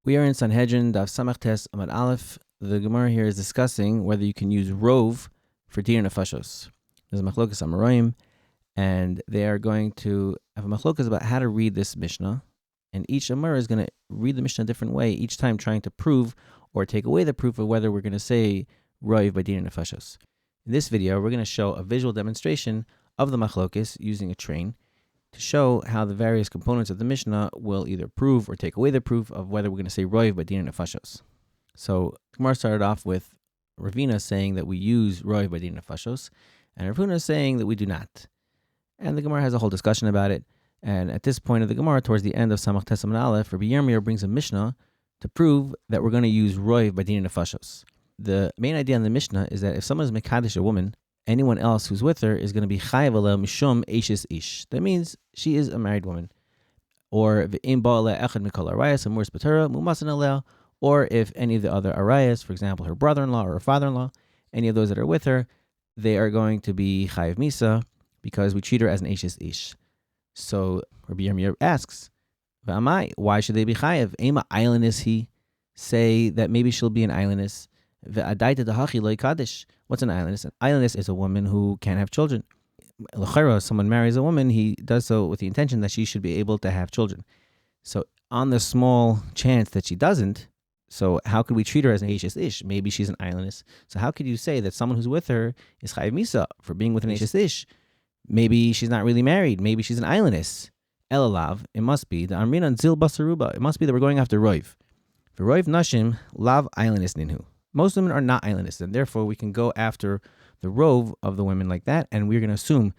We are in Sanhedrin, Daf Samach Amad Aleph. The Gemara here is discussing whether you can use rov for Dinei Nifashos. There's a machlokas Amoraim, and they are going to have a machlokas about how to read this Mishnah. And each Amar is going to read the Mishnah a different way, each time trying to prove or take away the proof of whether we're going to say rov by Dinei Nifashos. In this video, we're going to show a visual demonstration of the machlokas using a train to show how the various components of the Mishnah will either prove or take away the proof of whether we're going to say rov by Dinei Nifashos. So Gemara started off with Ravina saying that we use rov by Dinei Nifashos, and Rav Huna saying that we do not. And the Gemara has a whole discussion about it. And at this point of the Gemara, towards the end of Samach Tes Amud Aleph, Rabbi Yirmiyah brings a Mishnah to prove that we're going to use rov by Dinei Nifashos. The main idea in the Mishnah is that if someone is mekadesh a woman, anyone else who's with her is going to be chayav aleh mishum eishes ish. That means she is a married woman. Or v'im ba'aleh echad mikol arayas amur spatera mumasan aleh. Or if any of the other arayas, for example, her brother-in-law or her father-in-law, any of those that are with her, they are going to be chayav misa because we treat her as an eishes ish. So Rabbi Yirmiyah asks, v'amai, why should they be chayav? Ema islandess he, say that maybe she'll be an islandess. V'adaita dahachi lo yikadesh. What's an islandess? An islandess is a woman who can't have children. L'chera, someone marries a woman, he does so with the intention that she should be able to have children. So on the small chance that she doesn't, so how could we treat her as an eishes ish? Maybe she's an islandess. So how could you say that someone who's with her is chayav misa for being with an eishes ish? Maybe she's not really married. Maybe she's an islandess. Elalav, it must be the amrinan zil basaruba. It must be that we're going after rov. For rov nashim lav islandess ninhu. Most women are not islandess, and therefore we can go after the rov of the women like that, and we're going to assume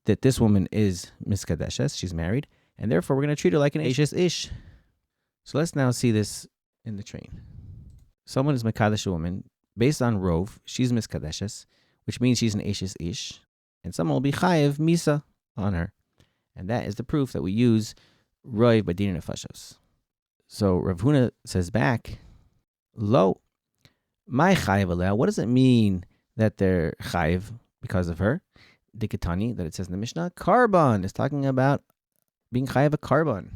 that this woman is miskadeshes, she's married, and therefore we're going to treat her like an eishes ish. So let's now see this in the train. Someone is mekadesh a woman, based on rov, she's miskadeshes, which means she's an eishes ish, and someone will be chayev misa on her. And that is the proof that we use rov by Dinei Nifashos. So Rav Huna says back, lo, my chayev aleh, what does it mean that they're chayev because of her? Dikatani, that it says in the Mishnah, karban is talking about being chayev a karban.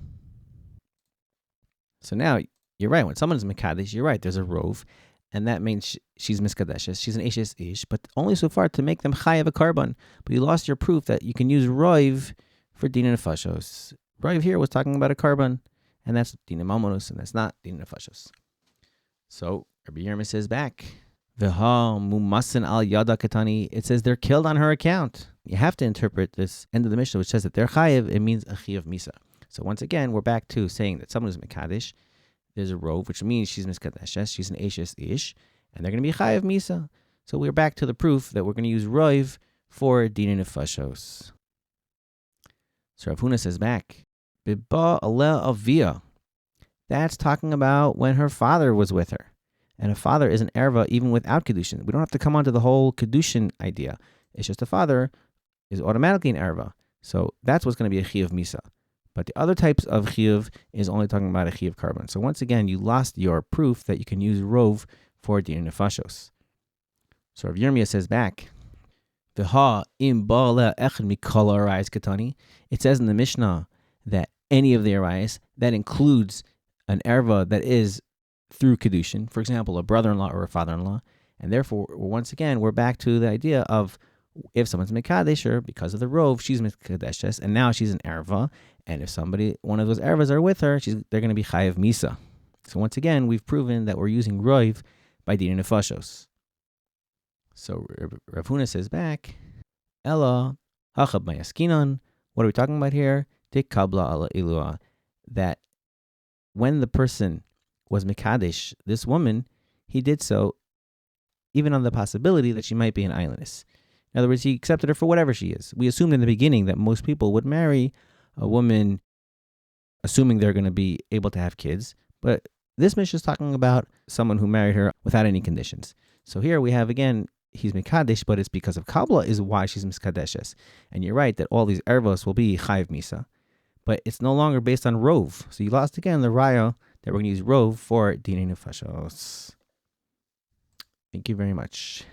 So now, you're right, when someone is mekadesh, you're right, there's a rov, and that means she's miskadeshes, she's an eishes ish, but only so far to make them chayev a karban. But you lost your proof that you can use rov for Dinei Nifashos. Rov here was talking about a karban, and that's Dinei Mamonos, and that's not Dinei Nifashos. So Rabbi Yirmiyah says back, V'ha mumasin al yada katani. It says they're killed on her account. You have to interpret this end of the Mishnah, which says that they're chayev. It means a chiyav misa. So once again, we're back to saying that someone who's mekadesh, there's a rov, which means she's miskadeshes, she's an eishes ish, and they're going to be chayev misa. So we're back to the proof that we're going to use rov for Dinei Nifashos. So Rav Huna says back, Biba aleh avia. That's talking about when her father was with her. And a father is an erva even without kedushin. We don't have to come on to the whole kedushin idea. It's just a father is automatically an erva. So that's what's going to be a chiyuv misa. But the other types of chiyuv is only talking about a chiyuv karban. So once again, you lost your proof that you can use rov for Dinei Nifashos. So Rav Yirmiyah says back, V'ha im ba'aleh echad mikol arayis katani. It says in the Mishnah that any of the arayis, that includes an erva that is through kedushin, for example, a brother-in-law or a father-in-law, and therefore, once again, we're back to the idea of if someone's mekadesh, because of the rov, she's mekadeshes, and now she's an erva, and if one of those ervas are with her, they're going to be chayev misa. So once again, we've proven that we're using rov by Dinei Nifashos. So Rav Huna says back, Ella hachab mayaskinon. What are we talking about here? Dik kabla ala ilua. That when the person was mekadesh, this woman, he did so even on the possibility that she might be an islandess. In other words, he accepted her for whatever she is. We assumed in the beginning that most people would marry a woman assuming they're going to be able to have kids, but this Mishnah is talking about someone who married her without any conditions. So here we have, again, he's mekadesh, but it's because of kabla is why she's miskadeshes. And you're right that all these ervos will be chayev misa, but it's no longer based on rov. So you lost again the raya that we're going to use rov for Dinei Nifashos. Thank you very much.